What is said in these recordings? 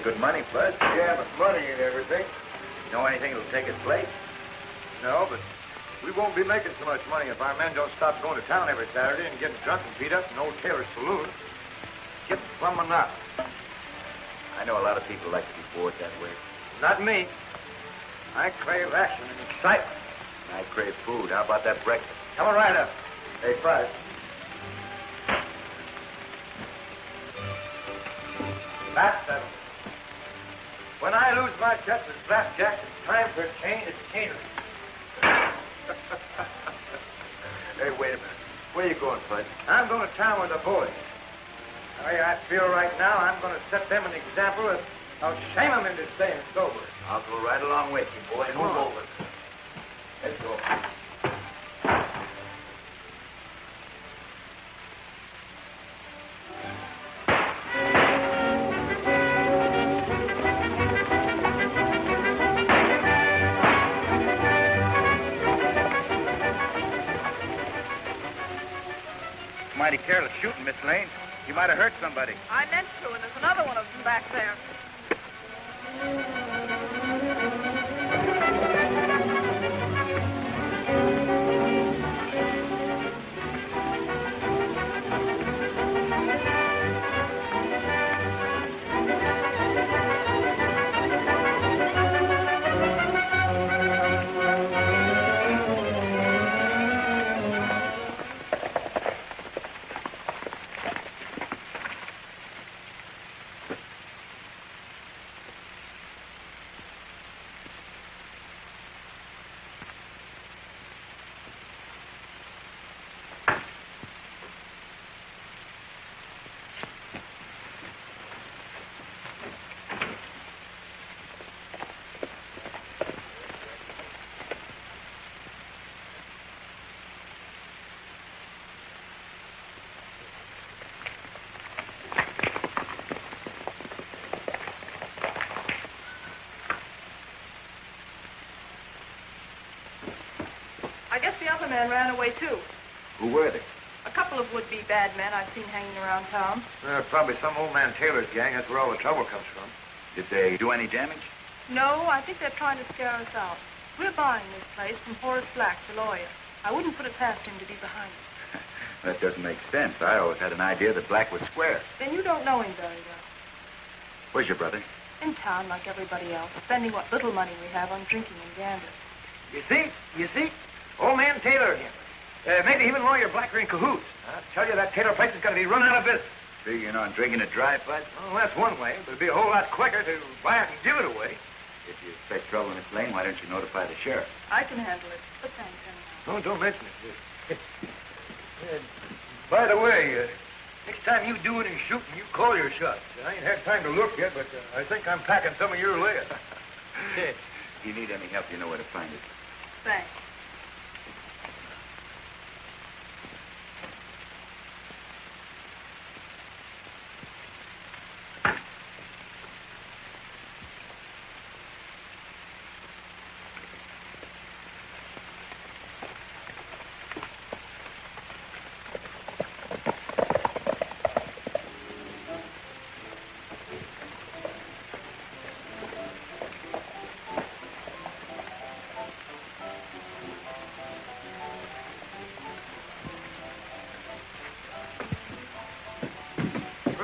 good money, Bud. Yeah, but money ain't everything. Know anything that'll take its place? No, but we won't be making so much money if our men don't stop going to town every Saturday and getting drunk and beat up in old Taylor's saloon. Getting plumb monotonous. I know a lot of people like to be bored that way. Not me. I crave action and excitement. I crave food. How about that breakfast? Coming right up. Hey, Bud. That's settled. When I lose my chest with blackjack, it's time for a change of scenery. Hey, wait a minute. Where you going, Bud? I'm going to town with the boys. The way I feel right now, I'm going to set them an example of how shame them into staying sober. I'll go right along with you, boy. Come on. Over. Let's go. Mighty careless shooting, Miss Lane. You might have hurt somebody. I meant to, and there's another one of them back there. I guess the other man ran away, too. Who were they? A couple of would-be bad men I've seen hanging around town. Probably some old man Taylor's gang. That's where all the trouble comes from. Did they do any damage? No, I think they're trying to scare us out. We're buying this place from Horace Black, the lawyer. I wouldn't put it past him to be behind it. That doesn't make sense. I always had an idea that Black was square. Then you don't know him very well. Where's your brother? In town, like everybody else, spending what little money we have on drinking and gambling. You see? Old man Taylor again. Maybe even lawyer Black are in cahoots. I tell you, that Taylor place is going to be run out of business. Figuring on drinking it dry, Bud? Well, that's one way, but it'd be a whole lot quicker to buy it and give it away. If you expect trouble, Miss Lane, why don't you notify the sheriff? I can handle it, but thanks anyhow. Oh, don't mention it. By the way, next time you do any shooting, you call your shots. I ain't had time to look yet, but I think I'm packing some of your lead. If you need any help, you know where to find it. Thanks.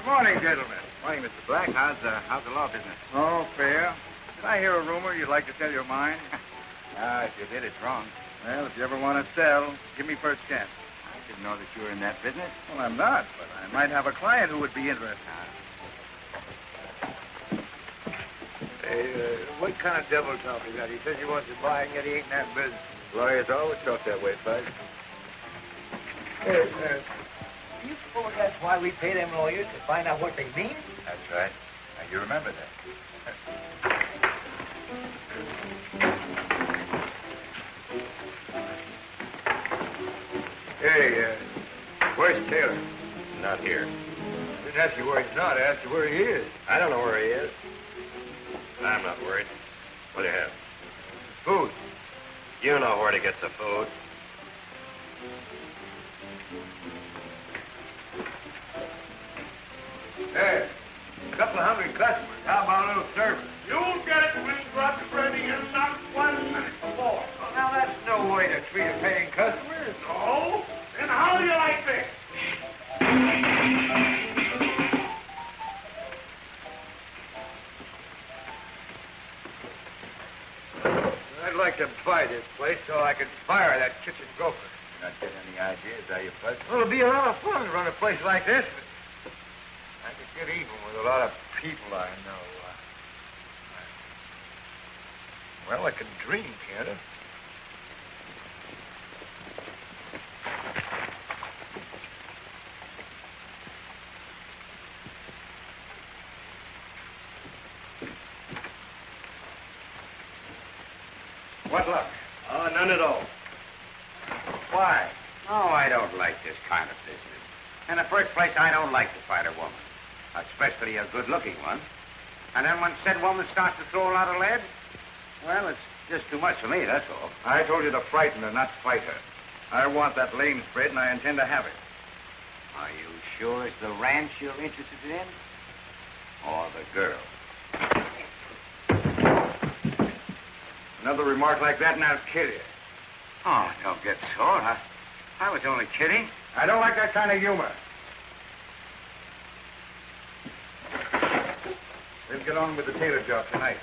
Morning, gentlemen. Morning, Mr. Black. How's the law business? Oh, fair. Did I hear a rumor you'd like to sell your mine? If you did, it's wrong. Well, if you ever want to sell, give me first chance. I didn't know that you were in that business. Well, I'm not, but I might have a client who would be interested. Hey, what kind of devil talk is that? He says he wants to buy, and yet he ain't in that business. Lawyers always talk that way, Bud. Hey, you suppose that's why we pay them lawyers, to find out what they mean? That's right. Now, you remember that. Hey, where's Taylor? Not here. I didn't ask you where he's not. I asked you where he is. I don't know where he is. I'm not worried. What do you have? Food. You know where to get the food. Hey, A couple of hungry customers. How about a little service? You'll get it when Grub's ready in not 1 minute before. Well, now, that's no way to treat a paying customer. No? Then how do you like this? I'd like to buy this place so I could fire that kitchen gopher. You're not getting any ideas, are you, Butch? Well, it'll be a lot of fun to run a place like this. I could get even with a lot of people I know. Well, I can dream, can't I? What luck? Oh, none at all. Why? Oh, I don't like this kind of business. In the first place, I don't like to fight a woman, especially a good-looking one. And then when said woman starts to throw a lot of lead, well, it's just too much for me, that's all. I told you to frighten her, not fight her. I want that lame spread, and I intend to have it. Are you sure it's the ranch you're interested in? Or the girl? Another remark like that, and I'll kill you. Oh, don't get sore. I was only kidding. I don't like that kind of humor. We'll get on with the tailor job tonight.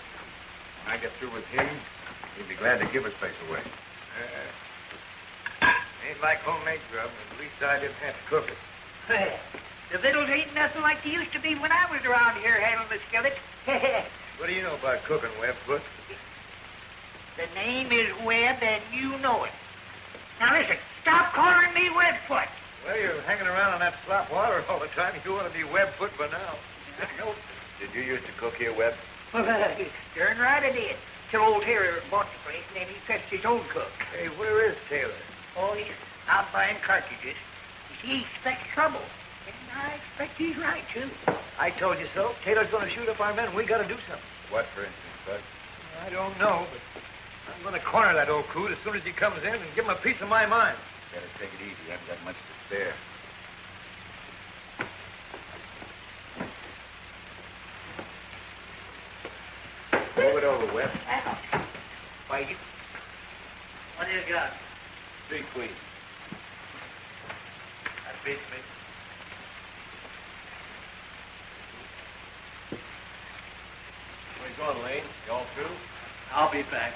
When I get through with him, he'll be glad to give his place away. Ain't like homemade grub. At least I didn't have to cook it. The victuals ain't nothing like they used to be when I was around here handling the skillet. What do you know about cooking, Webb, Foot? The name is Webb, and you know it. Now listen, stop calling me Webbfoot. Well, you're hanging around on that slop water all the time. You want to be Webbfoot by now. Did you used to cook here, Webb? Well, darn right I did. Till old Taylor bought the place, and then he fetched his own cook. Hey, where is Taylor? Oh, he's out buying cartridges. You see, he expects trouble. And I expect he's right, too. I told you so. Taylor's going to shoot up our men. We got to do something. What, for instance, Butch? I don't know, but I'm going to corner that old coot as soon as he comes in and give him a piece of my mind. Better take it easy. You haven't got much to spare. Move it over, Webb. Why, what do you got? 3 queens. That beats me. Where you going, Lane? You all through? I'll be back.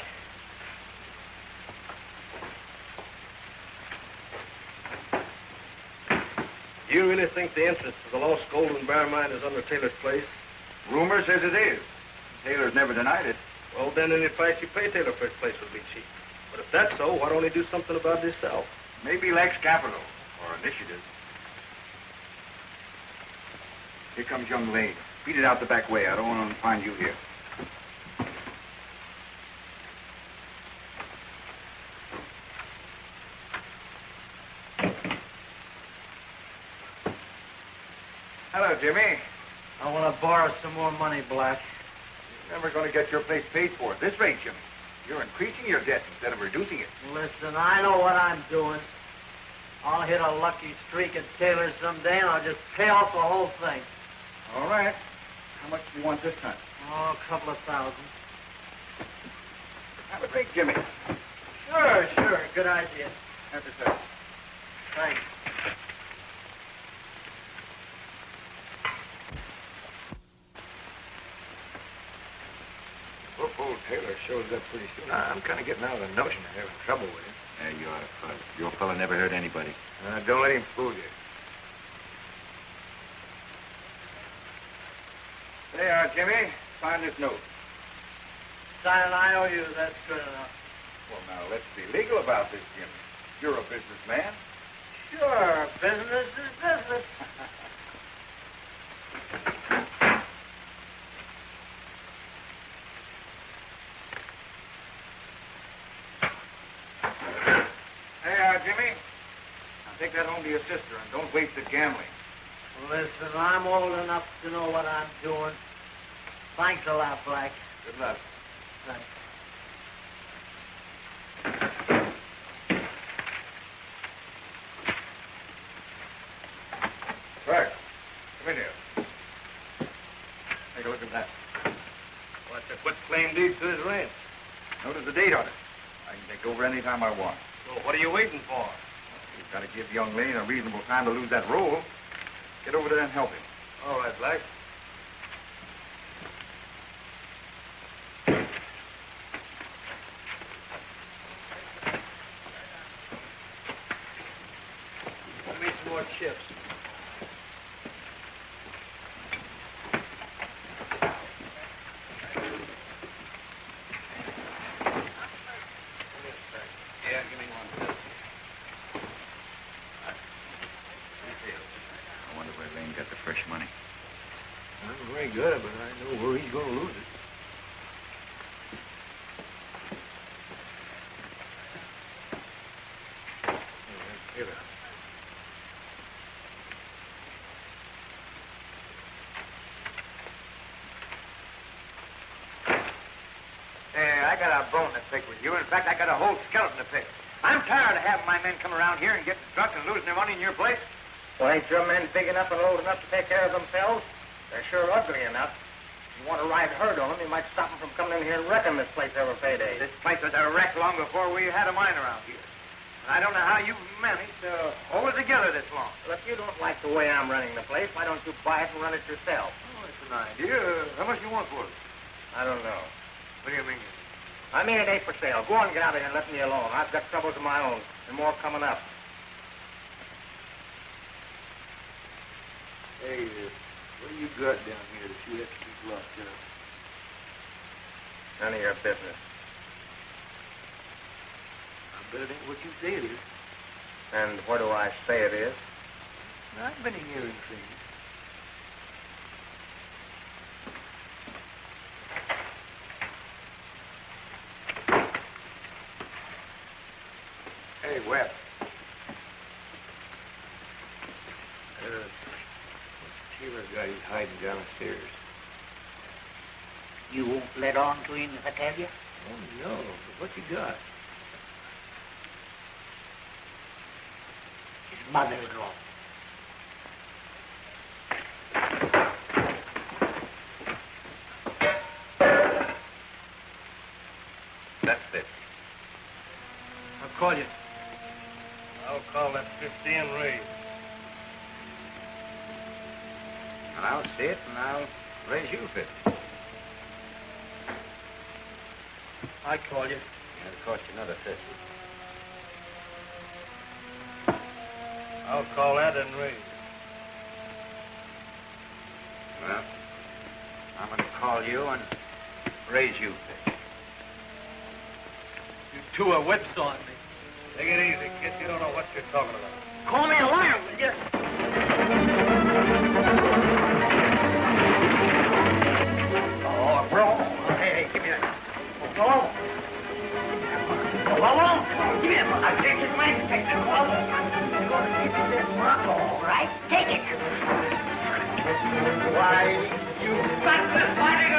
Do you really think the entrance to the lost golden bar mine is under Taylor's place? Rumor says it is. Taylor's never denied it. Well, then any price you pay Taylor for his place would be cheap. But if that's so, why don't he do something about it himself? Maybe he lacks capital or initiative. Here comes young Lane. Beat it out the back way. I don't want him to find you here. Hello, Jimmy. I want to borrow some more money, Black. You're never going to get your place paid for at this rate, Jimmy. You're increasing your debt instead of reducing it. Listen, I know what I'm doing. I'll hit a lucky streak at Taylor's someday, and I'll just pay off the whole thing. All right. How much do you want this time? Oh, a couple of thousand. Have a drink, Jimmy. Sure. Good idea. Have a sec. Thanks. Hope old Taylor shows up pretty soon. I'm kind of getting out of the notion of having trouble with him. Yeah, you ought to fuss. Your fella never hurt anybody. Don't let him fool you. There you are, Jimmy. Sign this note. Sign an IOU, that's good enough. Well, now, let's be legal about this, Jimmy. You're a businessman. Sure, business is business. There you are, Jimmy. Now take that home to your sister and don't waste it gambling. Listen, I'm old enough to know what I'm doing. Thanks a lot, Black. Good luck. Thanks. Curt, come in here. Notice the date on it. I can take over any time I want. Well, what are you waiting for? You've got to give young Lane a reasonable time to lose that roll. Get over there and help him. All right, Black. Give me some more chips. Yeah, give me one. I wonder where Lane got the fresh money. I don't know where he got it, but I know where he's going to lose it. Here. Hey, I got a bone to pick with you. In fact, I got a whole skeleton to pick. I'm tired of having my men come around here and getting drunk and losing their money in your place. Well, ain't your men big enough and old enough to take care of themselves? They're sure ugly enough. If you want to ride herd on them, you might stop them from coming in here and wrecking this place every payday. This place was a wreck long before we had a mine around here. And I don't know how you managed to hold it together this long. Well, if you don't like the way I'm running the place, why don't you buy it and run it yourself? Oh, it's an idea. How much do you want for it? I don't know. What do you mean? I mean, it ain't for sale. Go on and get out of here and let me alone. I've got troubles of my own, and more coming up. Hey, what do you got down here that you have to keep locked up? None of your business. I bet it ain't what you say it is. And what do I say it is? I've been hearing things. Hey, Webb. Sheila got he's hiding downstairs. You won't let on to him if I tell you? Oh, no. But what you got? His mother-in-law. That's it. I'll call you. I'll call that 50 and raise. And I'll see it, and I'll raise you 50. I call you. It'll cost you another 50. I'll call that and raise. Well, I'm going to call you and raise you 50. You two are whipsawing me. Take it easy, kid. You don't know what you're talking about. Call me a liar, will you? Oh, bro. Hey, give me that. Go on. Go on. Give me that. I'll take his man. Take this one. You're going to keep this one. All right. Take it. Why, you got this fighting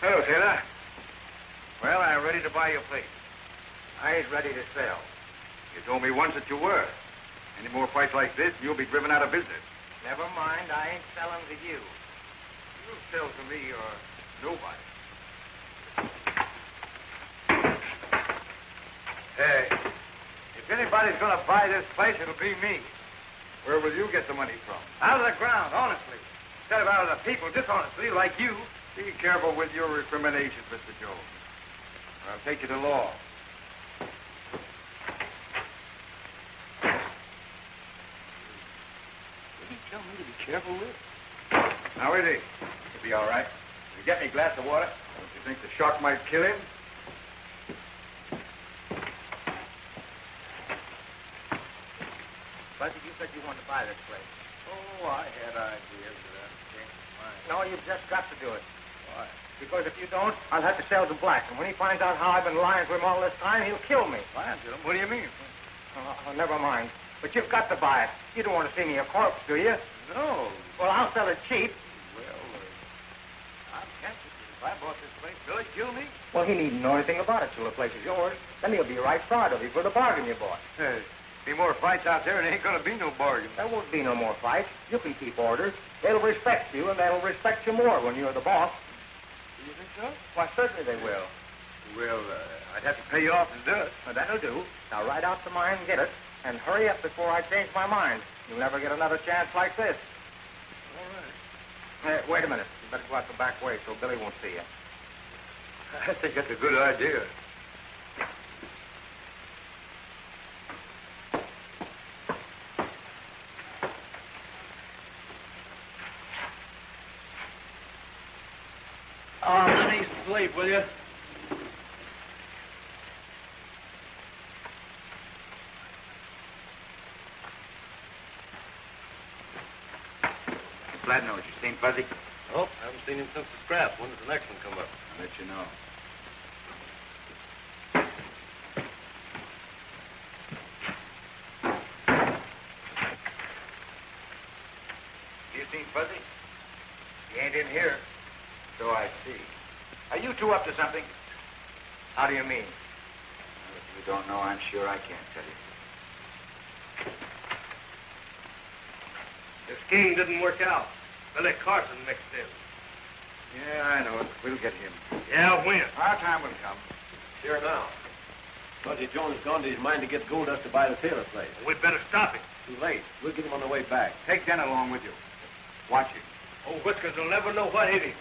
Hello, Taylor. Well, I'm ready to buy your place. I ain't ready to sell. You told me once that you were. Any more fights like this, you'll be driven out of business. Never mind, I ain't selling to you. You sell to me or nobody. If anybody's going to buy this place, it'll be me. Where will you get the money from? Out of the ground, honestly. Instead of out of the people, dishonestly, like you. Be careful with your recriminations, Mr. Jones. Or I'll take you to law. What did you tell me to be careful with? How is he? He'll be all right. You get me a glass of water? Don't you think the shock might kill him? Buzzy, you said you wanted to buy this place. Oh, I had ideas, but I changed my mind. No, you've just got to do it. Why? Because if you don't, I'll have to sell to Black. And when he finds out how I've been lying to him all this time, he'll kill me. Lying to him? What do you mean? Never mind. But you've got to buy it. You don't want to see me a corpse, do you? No. Well, I'll sell it cheap. Well, I'm tempted. If I bought this place, will he kill me? Well, he needn't know anything about it till the place is yours. Then he'll be right proud of you for the bargain you bought. Hey, be more fights out there, and there ain't going to be no bargain. There won't be no more fights. You can keep orders. They'll respect you, and they'll respect you more when you're the boss. Do you think so? Why, certainly they will. Well, I'd have to pay you off to do it. Well, that'll do. Now, ride out to mine and get it. And hurry up before I change my mind. You'll never get another chance like this. All right. Wait a minute. You better go out the back way so Billy won't see you. I think that's a good idea. Oh, let me sleep, will you? Flat nose, you seen Fuzzy? Nope, I haven't seen him since the scrap. When does the next one come up? I'll let you know. You seen Fuzzy? He ain't in here. So I see. Are you two up to something? How do you mean? Well, if you don't know, I'm sure I can't tell you. This scheme didn't work out. Billy Carson mixed in. Yeah, I know it. We'll get him. Yeah, when? Our time will come. Here now. Fuzzy Jones gone to his mind to get gold dust to buy the Taylor place. We'd better stop him. Too late. We'll get him on the way back. Take Dent along with you. Watch him. Oh, Whiskers will never know what hit him.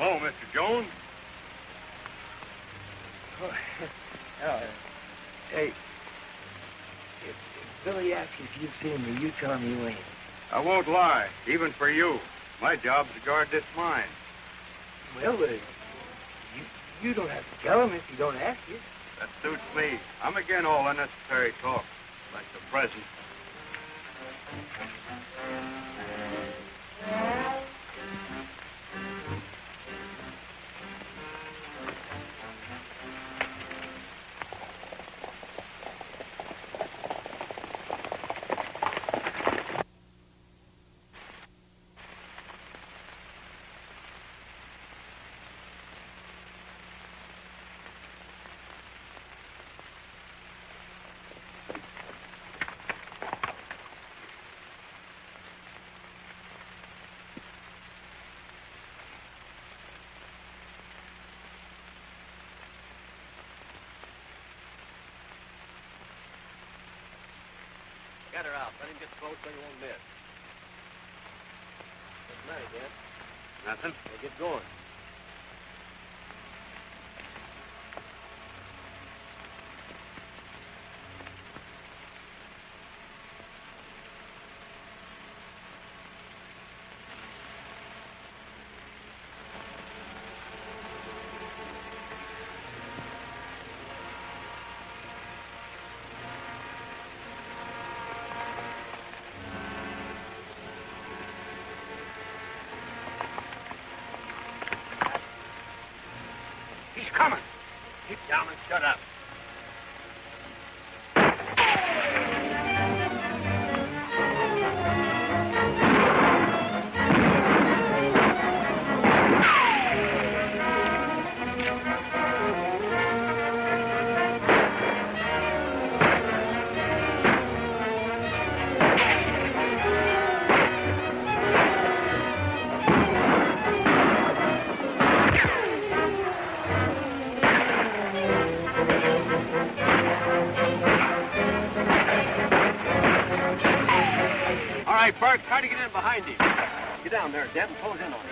Oh, Mr. Jones. Hey, if Billy asks if you've seen me, you tell him you ain't. I won't lie, even for you. My job's to guard this mine. Well, you don't have to tell him if you don't ask you. That suits me. I'm again all unnecessary talk, like the present. Get her out. Let him get close so you won't miss. What's the matter, Dent? Nothing. Well, get going. He's coming. Keep down and shut up. All right, Bert, try to get in behind him. Get down there, Dent, and close in on him.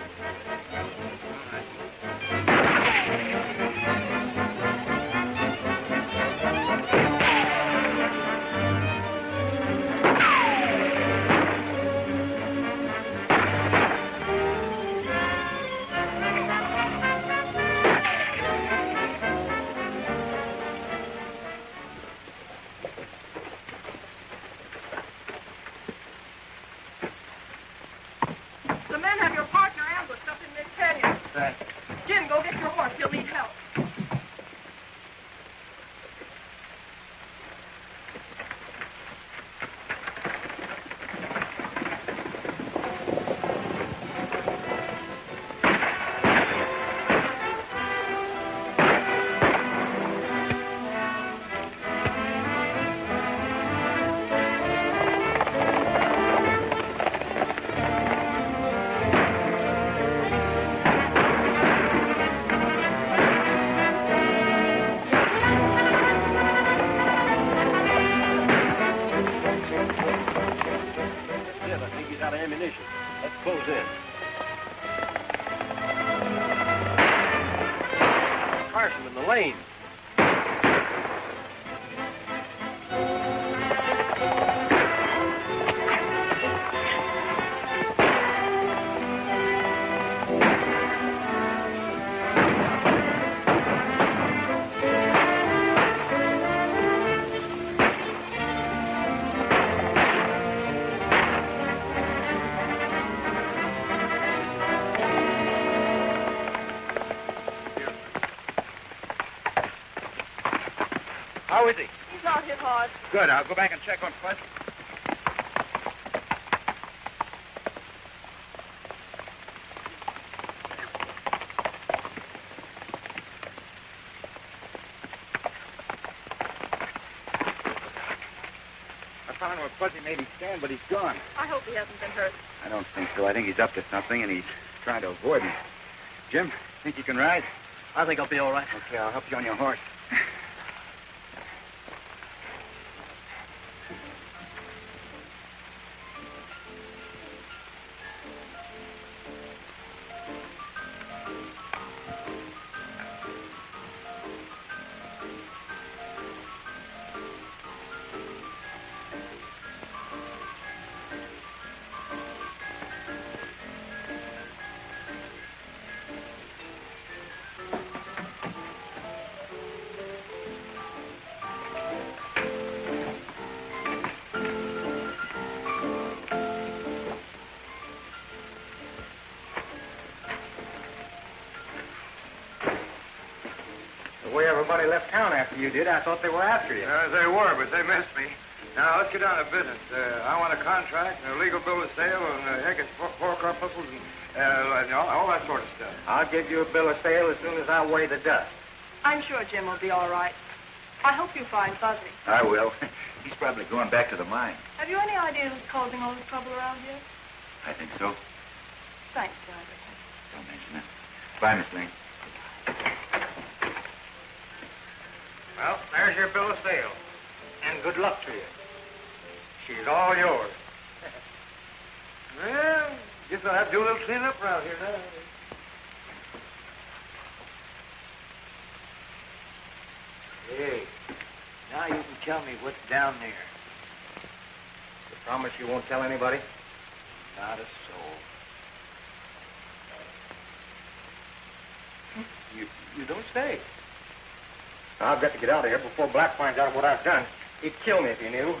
Jim, go get your horse. He'll need help. Carson in the lane. How is he? He's not hit hard. Good. I'll go back and check on Butch. I found where Fuzzy made him stand, but he's gone. I hope he hasn't been hurt. I don't think so. I think he's up to something, and he's trying to avoid me. Jim, think you can ride? I think I'll be all right. Okay, I'll help you on your horse. The way everybody left town after you did, I thought they were after you. They were, but they missed me. Now, let's get down to business. I want a contract and a legal bill of sale and Hackett's four corpuscles and all that sort of stuff. I'll give you a bill of sale as soon as I weigh the dust. I'm sure Jim will be all right. I hope you find Fuzzy. I will. He's probably going back to the mine. Have you any idea who's causing all this trouble around here? I think so. Thanks for everything. Don't mention it. Bye, Miss Lynn. Well, there's your bill of sale. And good luck to you. She's all yours. Well, guess I'll have to do a little cleanup around here now. Hey, now you can tell me what's down there. You promise you won't tell anybody? Not a soul. You don't say. I've got to get out of here before Black finds out what I've done. He'd kill me if he knew.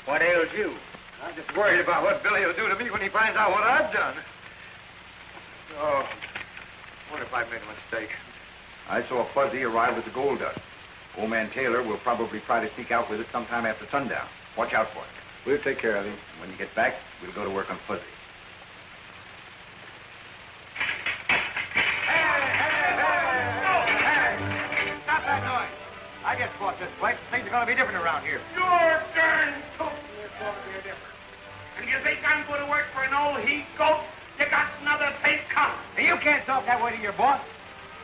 What ails you? I'm just worried about what Billy will do to me when he finds out what I've done. Oh, I made a mistake. I saw Fuzzy arrive with the gold dust. Old man Taylor will probably try to sneak out with it sometime after sundown. Watch out for it. We'll take care of him. And when you get back, we'll go to work on Fuzzy. Stop that noise. I just bought this place. Things are going to be different around here. You're darn tootin' it's going to be different. And you think I'm going to work for an old he-goat? You got another thing coming. And you can't talk that way to your boss.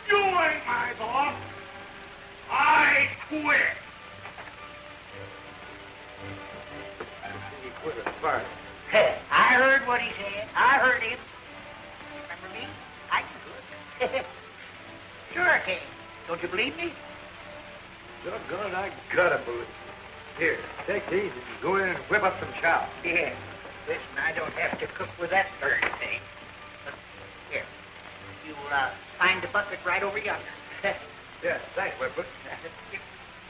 You ain't my boss. I quit. He quit as far. I heard what he said. I heard him. Remember me? I can do it. Sure I can. Don't you believe me? Doggone, I gotta believe. Here, take these and go in and whip up some chow. Yeah. Listen, I don't have to cook with that darn thing. Here. You'll find the bucket right over yonder. Yes, thanks, Webb.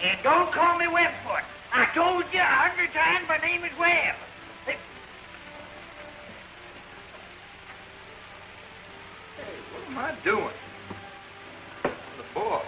And don't call me Webb for it. I told you 100 times my name is Webb. Hey, what am I doing? The boss.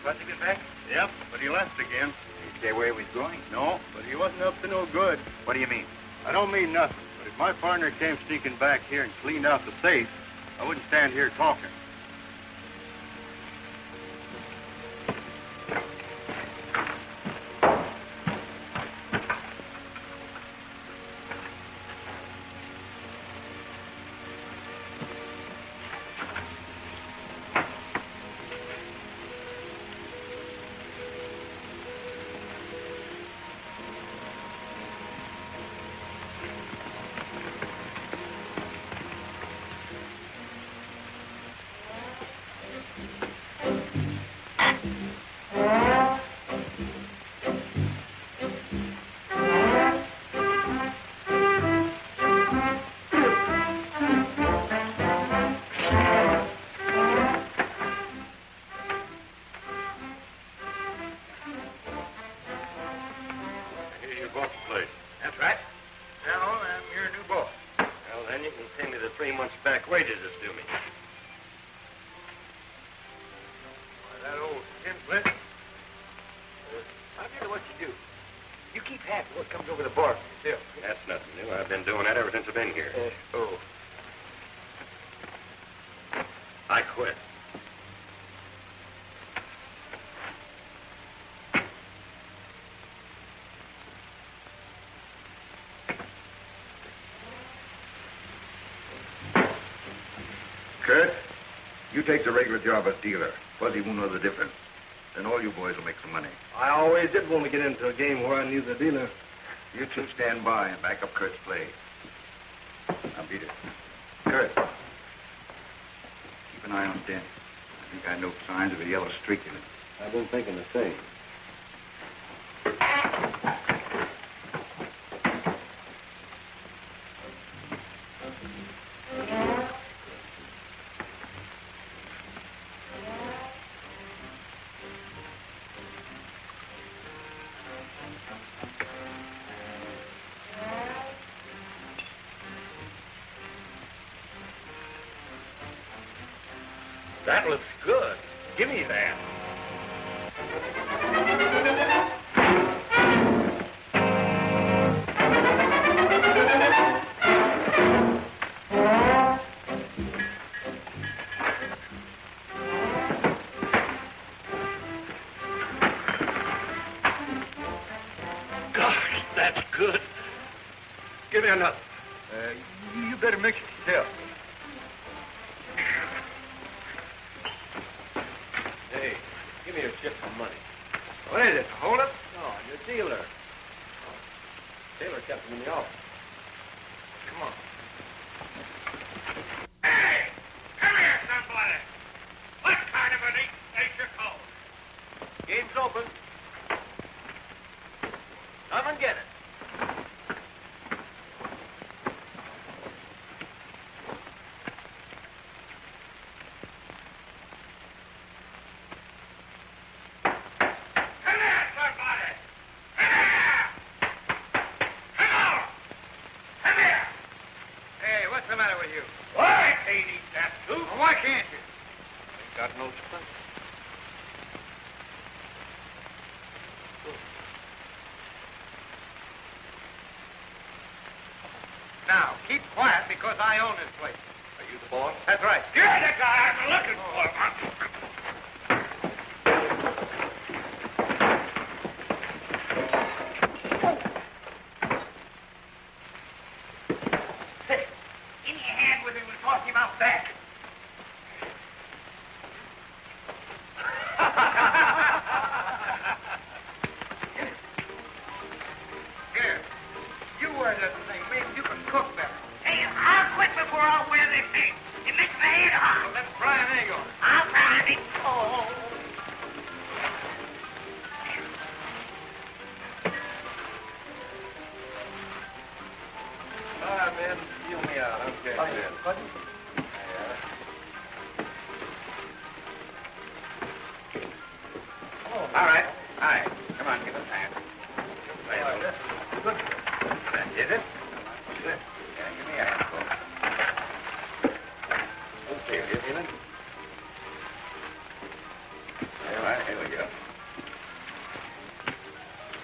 Fuzzy get back? Yep, but he left again. Did he say where he was going? No, but he wasn't up to no good. What do you mean? I don't mean nothing, but if my partner came sneaking back here and cleaned out the safe, I wouldn't stand here talking. Curt, you take the regular job as dealer. Fuzzy won't know the difference. Then all you boys will make some money. I always did want to get into a game where I knew the dealer. You two stand by and back up Curt's play. Now beat it. Curt, keep an eye on Dent. I think I know signs of a yellow streak in it. I've been thinking the same. That looks good. Give me that. Gosh, that's good. Give me another. You better mix it yourself. Hey, give me a chip for money. What is it, a hold-up? No, your dealer. Taylor kept him in the office. Come on. Hey! Come here, somebody! What kind of an nature code? Game's open. Come and get it. Well, why can't you? Ain't got no strength. Now, keep quiet because I own this place. Are you the boss? That's right. You're the guy I'm looking for. Give me a hand with him and toss him out back. Here, you wear this thing. Maybe you can cook better. Hey, I'll quit before I wear this thing. It makes my head hot. Well, let's fry an egg on it. I'll try it. Oh. All right, man. Feel me out. I'm getting in. All right. All right. Come on, give us a hand. Good. Is it? Good. Yeah, give me a hand, folks. Okay, you feeling? All right, here we go.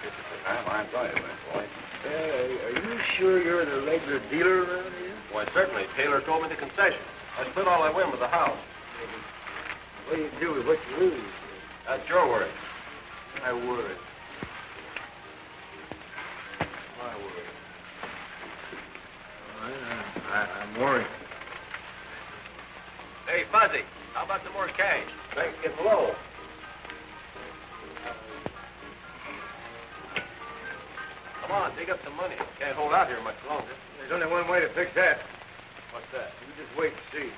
This is the time I'm going to win, boy. Are you sure you're the regular dealer around here? Why, certainly. Taylor told me the concession. I split all I win with the house. What do you do with what you lose? That's your word. My word. My word. I'm worried. Hey, Fuzzy, how about some more cash? Things getting low. Come on, dig up some money. Can't hold out here much longer. There's only one way to fix that. What's that? You just wait and see.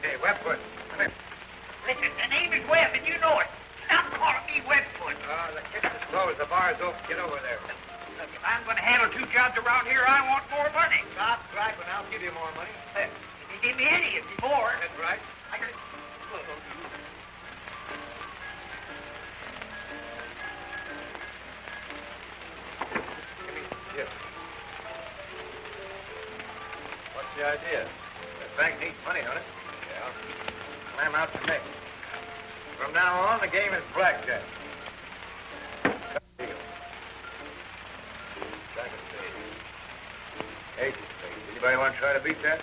Hey, Webfoot, come here. Listen, the name is Webb, and you know it. Stop calling me Webfoot. Oh, the kitchen's closed. The bar's open. Get over there. Look, if I'm going to handle 2 jobs around here, I want more money. Stop griping. I'll give you more money. If you give me any, it'd be more. That's right. I can... Here. What's the idea? The bank needs money, don't it? Yeah. Clam out the neck. From now on, the game is blackjack. Deal. Second stage. Agent stage. Anybody want to try to beat that?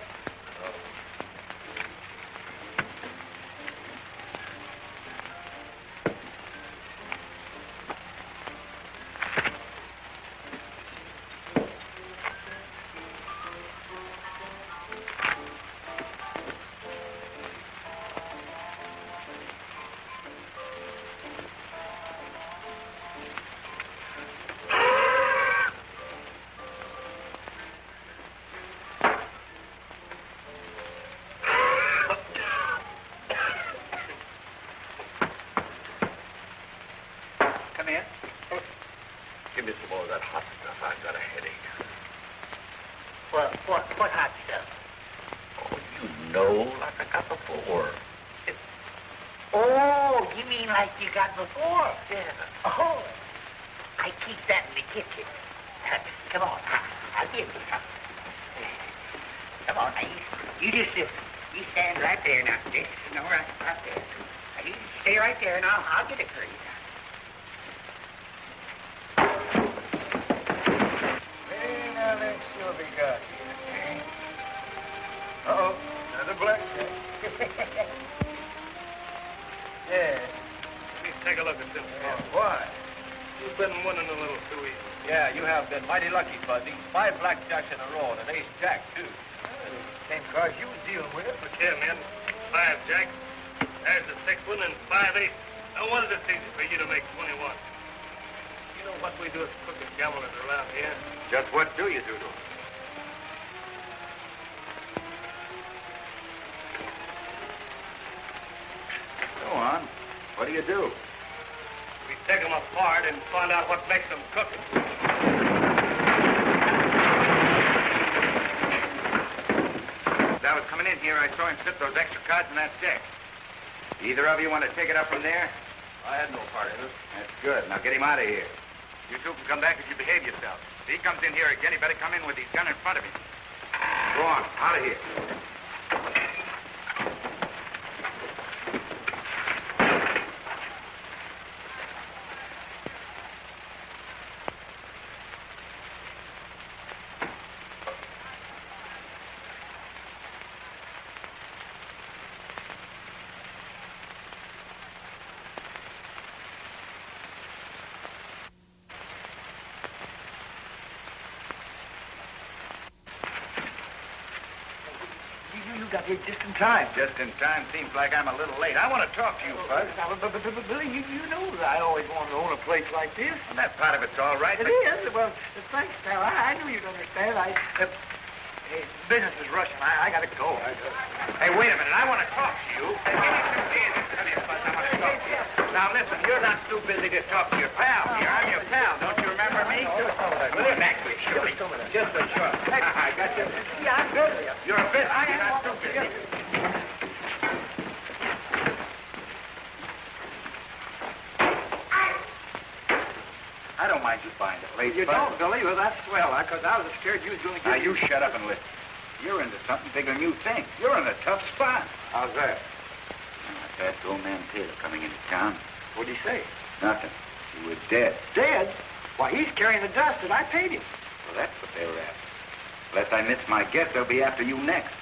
Give me some more of that hot stuff. I've got a headache. What hot stuff? Oh, you know, like I got before. Oh, you mean like you got before? Yeah. Oh, I keep that in the kitchen. Come on, I'll give you some. Come on, now, you just you stand right there now. Just, right there. Now, you stay right there, and I'll get it for you. Hey, now let's see what we got here. Uh-oh, another blackjack. Yeah. Let me take a look at this. Why? You've been winning a little too easy. Yeah, you have been mighty lucky, Fuzzy. 5 blackjacks in a row and an ace-jack, too. Same cards you was dealing with. Look here, man. 5 jacks. There's the 6th one and 5 8. No wonder it's easy for you to make 21. You know what we do as crooked gamblers around here? Just what do you do to him? Go on. What do you do? We take them apart and find out what makes them crooked. As I was coming in here, I saw him slip those extra cards in that deck. Either of you want to take it up from there? I had no part in it. That's good. Now get him out of here. You two can come back if you behave yourself. If he comes in here again, he better come in with his gun in front of him. Go on, out of here. got here just in time. Just in time seems like I'm a little late. I want to talk to you, Bud. But Billy, you know that I always wanted to own a place like this. Well, that part of it's all right. It is. Well, thanks, pal. I knew you'd understand. Hey, business is rushing. I got to go. Hey, wait a minute. I want to talk to you. Hey, give me 2 days to tell you, Bud. I want to talk to you. Now, listen, you're not too busy to talk to your pal here. I'm your pal. Don't you remember me? Well, actually, surely. Just a short. I got you. Yeah, I'm busy. You're a bit. You're not too busy. I don't mind you buying the place, You Bud. don't, Billy? Well, that's swell, because I was scared you was going to Now, get... you shut up and listen. You're into something bigger than you think. You're in a tough spot. How's that? I passed old man Taylor coming into town. What'd he say? Nothing. He was dead. Dead? Why, he's carrying the dust, and I paid him. Well, that's what they were after. Unless I miss my guess, they'll be after you next.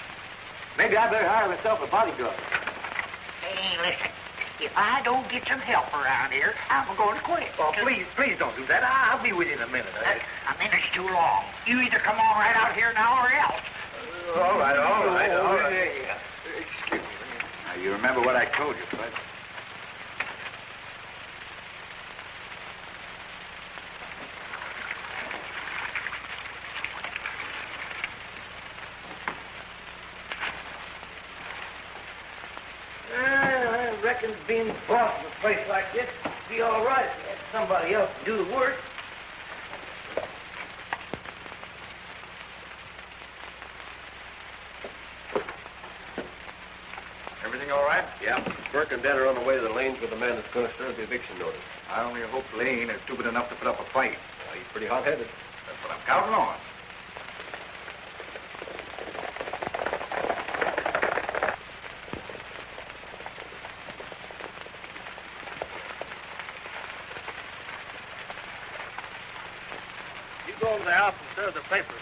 Maybe I better hire myself a bodyguard. Hey, listen. If I don't get some help around here, I'm going to quit. Oh, please don't do that. I'll be with you in a minute. A minute's too long. You either come on right out here now or else. All right. Now, Excuse me. you remember what I told you, Bud. I reckon being boss of a place like this would be all right if you had somebody else to do the work. Everything all right? Yeah. Burke and Dent are on the way to the lanes with the man that's going to serve the eviction notice. I only hope Lane is stupid enough to put up a fight. Well, he's pretty hot-headed. That's what I'm counting on. You go over the house and serve the papers.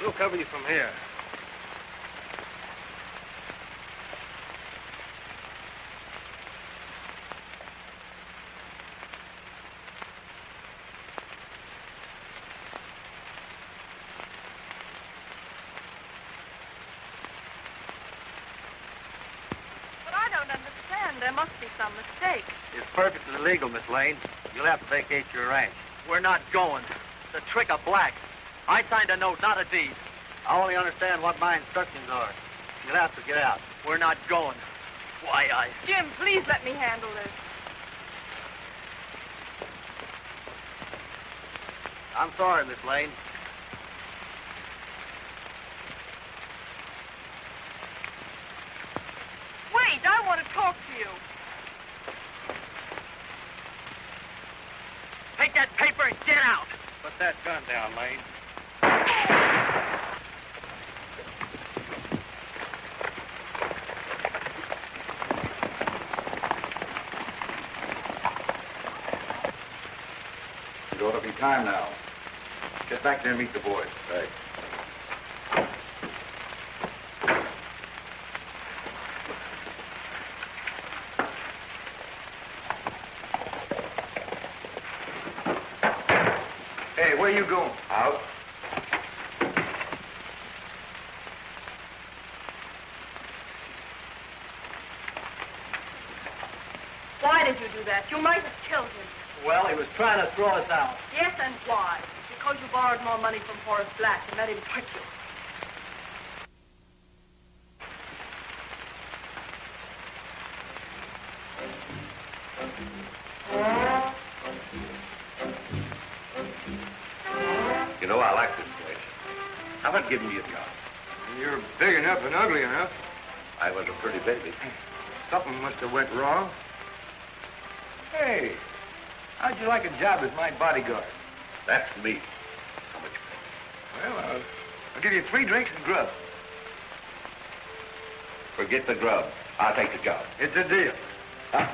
We'll cover you from here. But I don't understand. There must be some mistake. It's perfectly legal, Miss Lane. You'll have to vacate your ranch. We're not going. The trick of black. I signed a note, not a deed. I only understand what my instructions are. You'll have to get out. We're not going. Why, Jim, please let me handle this. I'm sorry, Miss Lane. Wait, I want to talk to you. Take that paper and get out. Put that gun down, Lane. It ought to be time now. Get back there and meet the boys. Right. Hey, where you going? Out. Why did you do that? You might have killed him. Well, he was trying to throw us out. Yes, and why? Because you borrowed more money from Horace Black and let him trick you. You know, I like this place. How about giving me a job? You're big enough and ugly enough. I was a pretty baby. Something must have went wrong. Hey, how'd you like a job as my bodyguard? That's me. How much pay? Well, I'll give you 3 drinks and grub. Forget the grub. I'll take the job. It's a deal. Huh?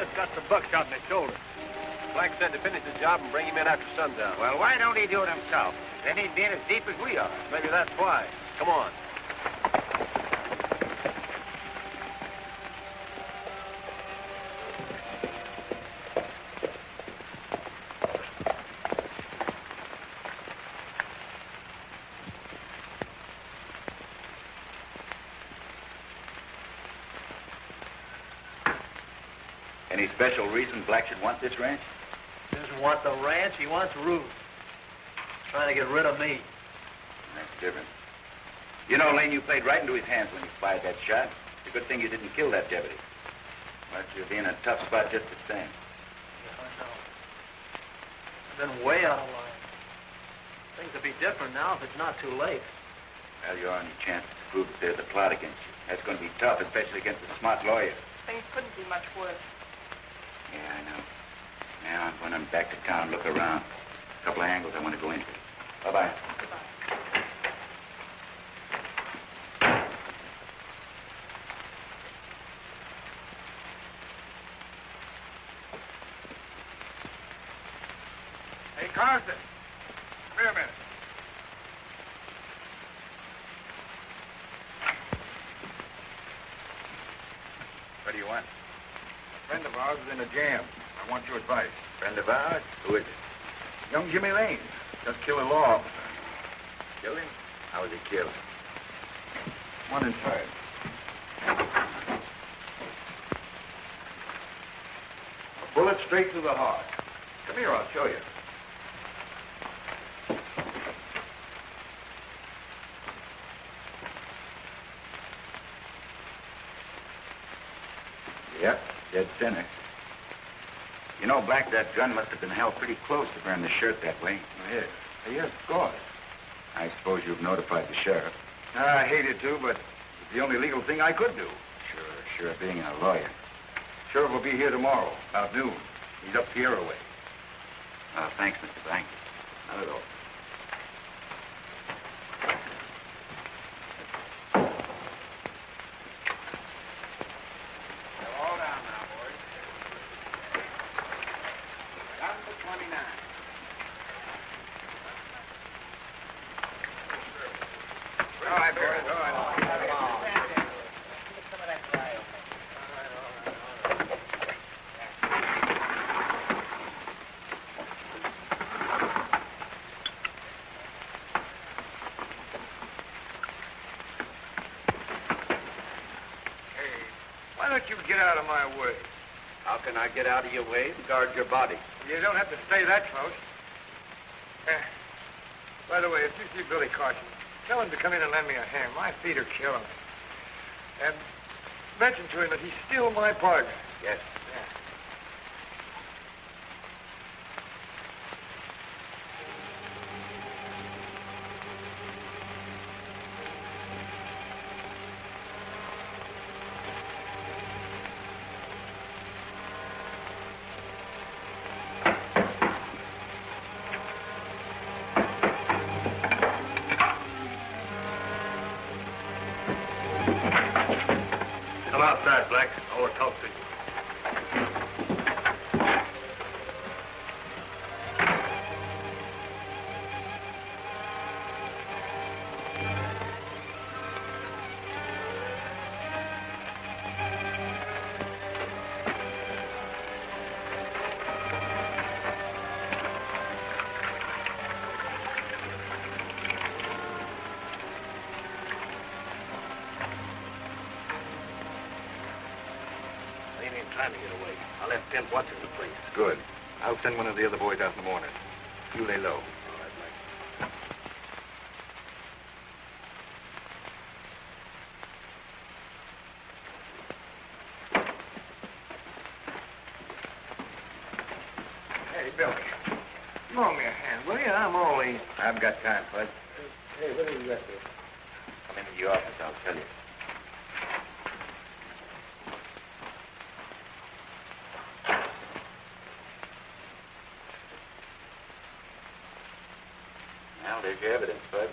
just got some buckshot in his shoulder. Black said to finish the job and bring him in after sundown. Well, why don't he do it himself? Then he'd be in as deep as we are. Maybe that's why. Come on. Any special reason Black should want this ranch? He doesn't want the ranch, he wants Ruth. Trying to get rid of me. That's different. You know, Lane, you played right into his hands when you fired that shot. It's a good thing you didn't kill that deputy. But you'll be in a tough spot just the same. Yeah, I know. I've been way out of line. Things will be different now if it's not too late. Well, you are any chance to prove that there's a plot against you. That's going to be tough, especially against a smart lawyer. Things couldn't be much worse. Yeah, I know. Now, when I'm back to town, look around. A couple of angles I want to go into. Bye-bye. Goodbye. Hey, Carson. Come here a minute. What do you want? A friend of ours is in a jam. I want your advice. Friend of ours? Who is it? Young Jimmy Lane. Just killed a law officer. Killed him? How was he killed? One inside. A bullet straight through the heart. Come here, I'll show you. Yep, dead center. You know, Black, that gun must have been held pretty close to burn the shirt that way. Yes. Yes, of course. I suppose you've notified the sheriff. I hated to, but it's the only legal thing I could do. Sure, being a lawyer. Sheriff will be here tomorrow, about noon. He's up Sierra way. Thanks, Mr. Black. Not at all. They're all down now, boys. Down to 29. All right, boys. All right. Why don't you get out of my way? How can I get out of your way and guard your body? You don't have to stay that close. By the way, if you see Billy Carson, tell him to come in and lend me a hand. My feet are killing me. And mention to him that he's still my partner. Yes. Yeah. Come outside, Black. I want to talk to you. I ain't even trying to get away. I left Dent watching the place. Good. I'll send one of the other boys out in the morning. You lay low. All right, Black. Hey, Billy. Loan me a hand, will you? I'm all in. I've got time, Bud. Hey, what do you got there? Come into the office, I'll tell you. Now, there's your evidence, Bud.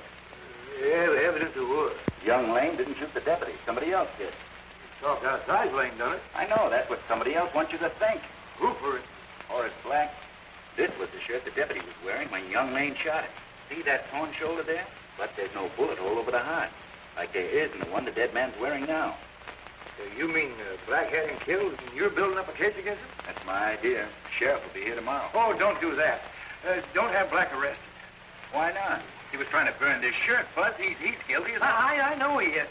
Yeah, the evidence of what? Young Lane didn't shoot the deputy. Somebody else did. Talk outside, Lane done it. I know. That's what somebody else wants you to think. Who for it? Horace Black. This was the shirt the deputy was wearing when young Lane shot him. See that torn shoulder there? But there's no bullet hole over the heart, like there is in the one the dead man's wearing now. You mean Black had him killed and you're building up a case against him? That's my idea. Sheriff will be here tomorrow. Oh, don't do that. Don't have Black arrested. Why not? He was trying to burn this shirt, Buzz. He's guilty as I know he is.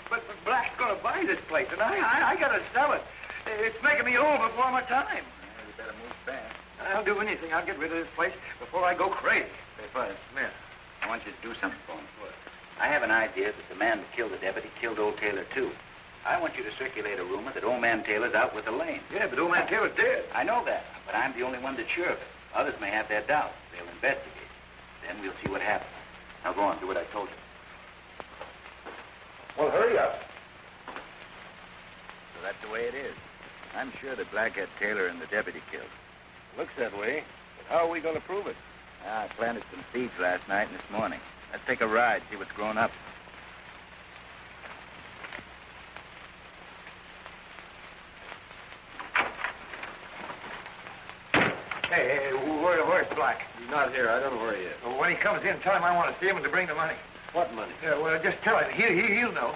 But Black's going to buy this place, and I got to sell it. It's making me old before my time. Yeah, you better move fast. I'll do anything. I'll get rid of this place before I go crazy. Hey, Buzz. Yeah. I want you to do something for me. What? I have an idea that the man that killed the deputy killed old Taylor, too. I want you to circulate a rumor that old man Taylor's out with Elaine. Yeah, but old man Taylor's dead. I know that, but I'm the only one that's sure of it. Others may have their doubts. They'll investigate. Then we'll see what happens. Now go on, do what I told you. Well, hurry up. So that's the way it is. I'm sure that Black had Taylor and the deputy killed. Looks that way. But how are we going to prove it? I planted some seeds last night and this morning. Let's take a ride, see what's grown up. Hey, where's Black? He's not here. I don't know where he is. Well, when he comes in, tell him I want to see him and to bring the money. What money? Yeah, well, just tell him. He'll know.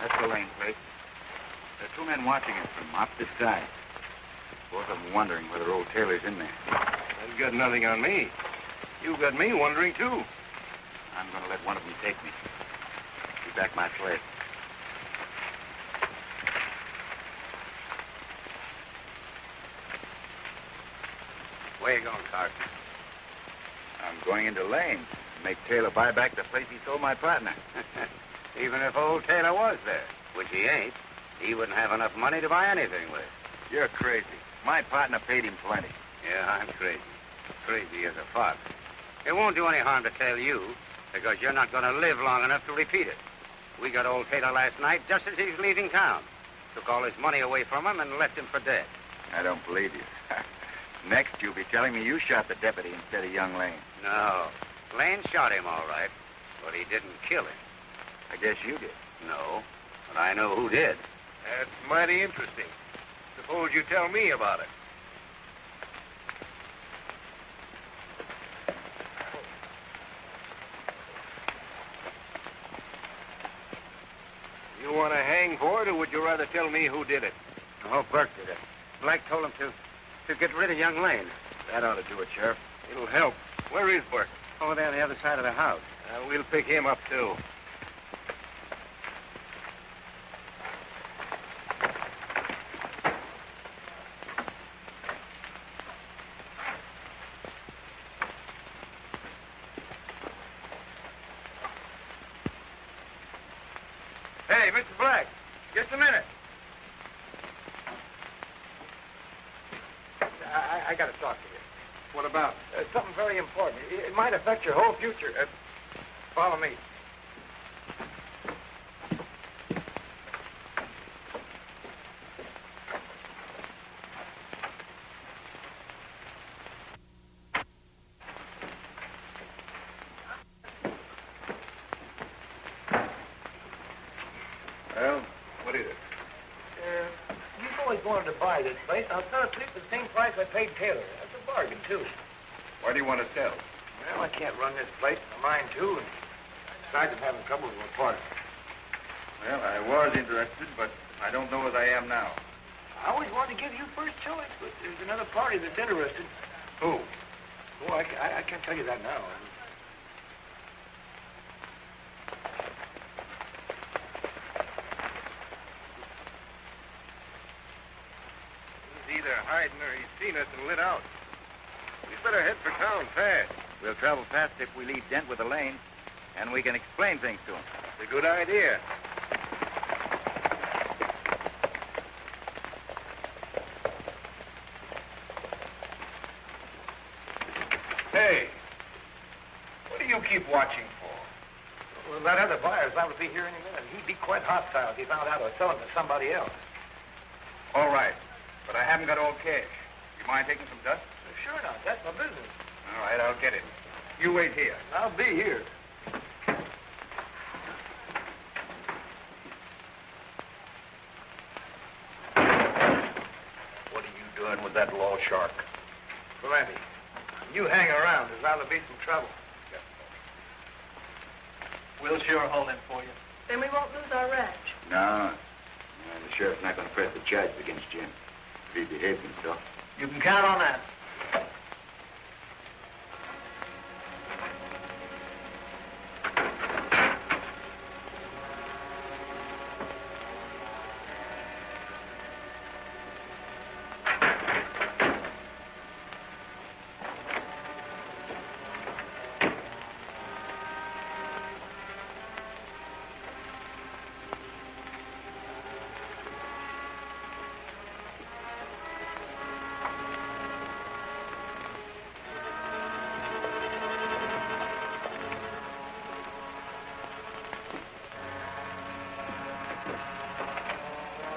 That's the Lane place. There are two men watching us from opposite sides. Both of them wondering whether old Taylor's in there. You've got nothing on me. You've got me wondering, too. I'm going to let one of them take me. Be back my sled. Where you going, Carson? I'm going into Lane to make Taylor buy back the place he sold my partner. Even if old Taylor was there, which he ain't, he wouldn't have enough money to buy anything with. You're crazy. My partner paid him plenty. Yeah, I'm crazy. Crazy as a fox. It won't do any harm to tell you, because you're not going to live long enough to repeat it. We got old Taylor last night just as he was leaving town. Took all his money away from him and left him for dead. I don't believe you. Next, you'll be telling me you shot the deputy instead of young Lane. No. Lane shot him all right, but he didn't kill him. I guess you did. No, but I know who did. That's mighty interesting. Suppose you tell me about it. You want to hang for it, or would you rather tell me who did it? Oh, Burke did it. Black told him to get rid of young Lane. That ought to do it, Sheriff. It'll help. Where is Burke? Over there on the other side of the house. We'll pick him up, too. Hey, Mr. Black, just a minute. I got to talk to you. What about? Something very important. It might affect your whole future. Follow me. Well, what is it? You've always wanted to buy this place. I'll sell it to you for the same price I paid Taylor. That's a bargain, too. Why do you want to sell? Well, I can't run this place. It's mine, too. And besides, I'm having trouble with my partner. Well, I was interested, but I don't know as I am now. I always wanted to give you first choice, but there's another party that's interested. Who? Oh, I can't tell you that now. He's either hiding or he's seen us and lit out. We'd better head for town fast. We'll travel fast if we leave Dent with Elaine, and we can explain things to him. It's a good idea. Hey, what do you keep watching for? Well, that other buyer's liable to be here any minute. He'd be quite hostile if he found out I was selling to somebody else. All right, but I haven't got all cash. You mind taking some dust? Sure not. That's my business. All right, I'll get it. You wait here. I'll be here. What are you doing with that law shark? Plenty. You hang around. There's bound to be some trouble. We'll sure hold him for you. Then we won't lose our ranch. No. The sheriff's not going to press the charges against Jim. If he behaves himself. You can count on that.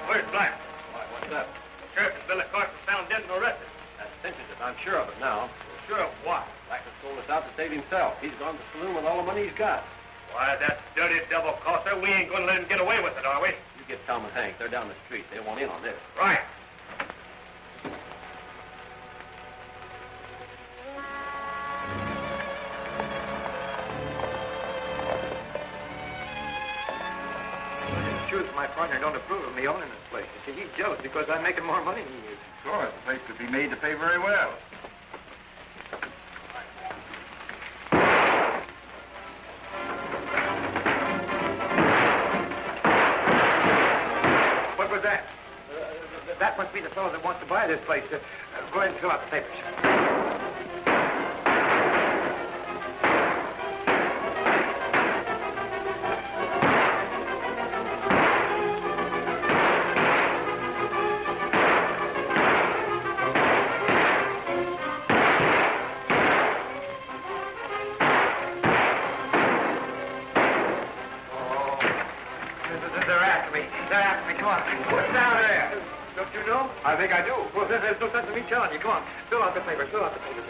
Where's Black? Why, what's up? Sheriff has been at Carson found dead and arrested. That cinches it. I'm sure of it now. Sure of what? Black has sold us out to save himself. He's gone to the saloon with all the money he's got. Why, that dirty double-crosser, we ain't going to let him get away with it, are we? You get Tom and Hank. They're down the street. They want in on this. Right. Truth, my partner don't approve of me owning this place. You see, he's jealous because I'm making more money than he is. Of course, the place could be made to pay very well. What was that? That must be the fellow that wants to buy this place. Go ahead and fill out the papers. I think I do. Well, there's no sense in me telling you. Come on, fill out the papers. Fill out the papers.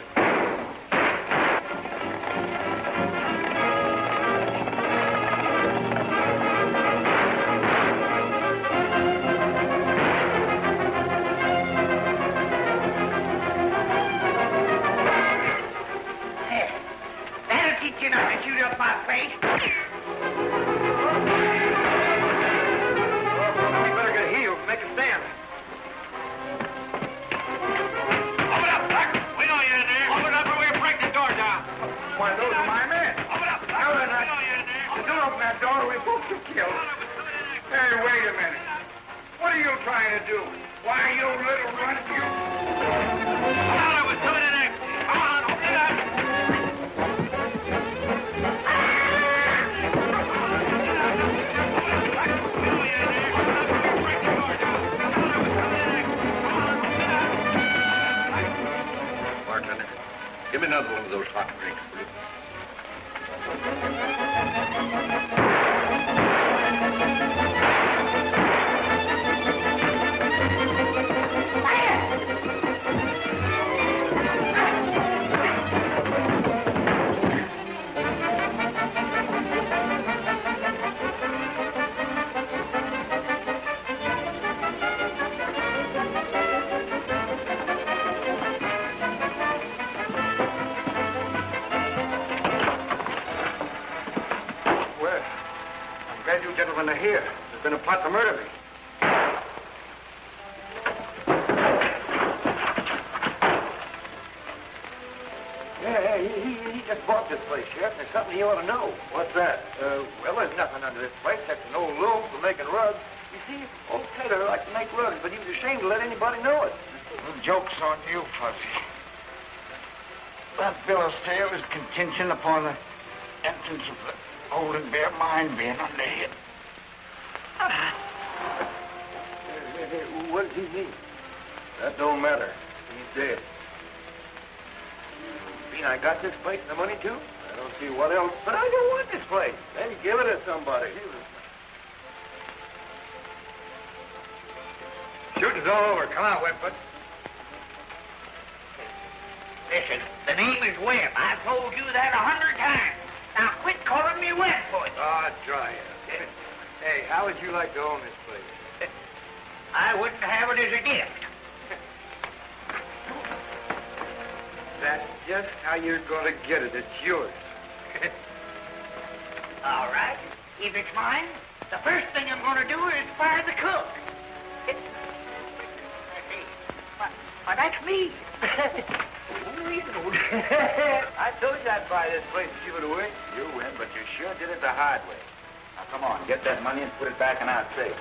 That'll teach you not to shoot up my place. Well, we better get healed. Make a stand. Why, those are my men. Open up! No, they're not. Don't open that door or we'll both get killed. Hey, wait a minute. What are you trying to do? Why, you little runt, you... Come on, I was coming in next. Come on, open it up! Bartender, give me another one of those hot drinks, will you? Gentlemen are here. There's been a plot to murder me. Yeah, he just bought this place, Sheriff. There's something you ought to know. What's that? Well, there's nothing under this place except an old loom for making rugs. You see, old Taylor liked to make rugs, but he was ashamed to let anybody know it. The joke's on you, Fuzzy. That bill of sale is contingent upon the entrance of the old and bare mine being under here. What does he mean? That don't matter. He's dead. You mean I got this place and the money, too? I don't don't see what else. But I don't want this place. Then you give it to somebody. Shooting's all over. Come on, Webb. Listen, the name is Webb. I've told you that 100 times. Now quit calling me Webb, boy. Ah, try it. Hey, how would you like to own this place? I wouldn't have it as a gift. That's just how you're going to get it. It's yours. All right. If it's mine, the first thing I'm going to do is fire the cook. Let's see. Why, that's me. I told you I'd buy this place and give it away. You win, but you sure did it the hard way. Now, come on, get that money and put it back in our safe.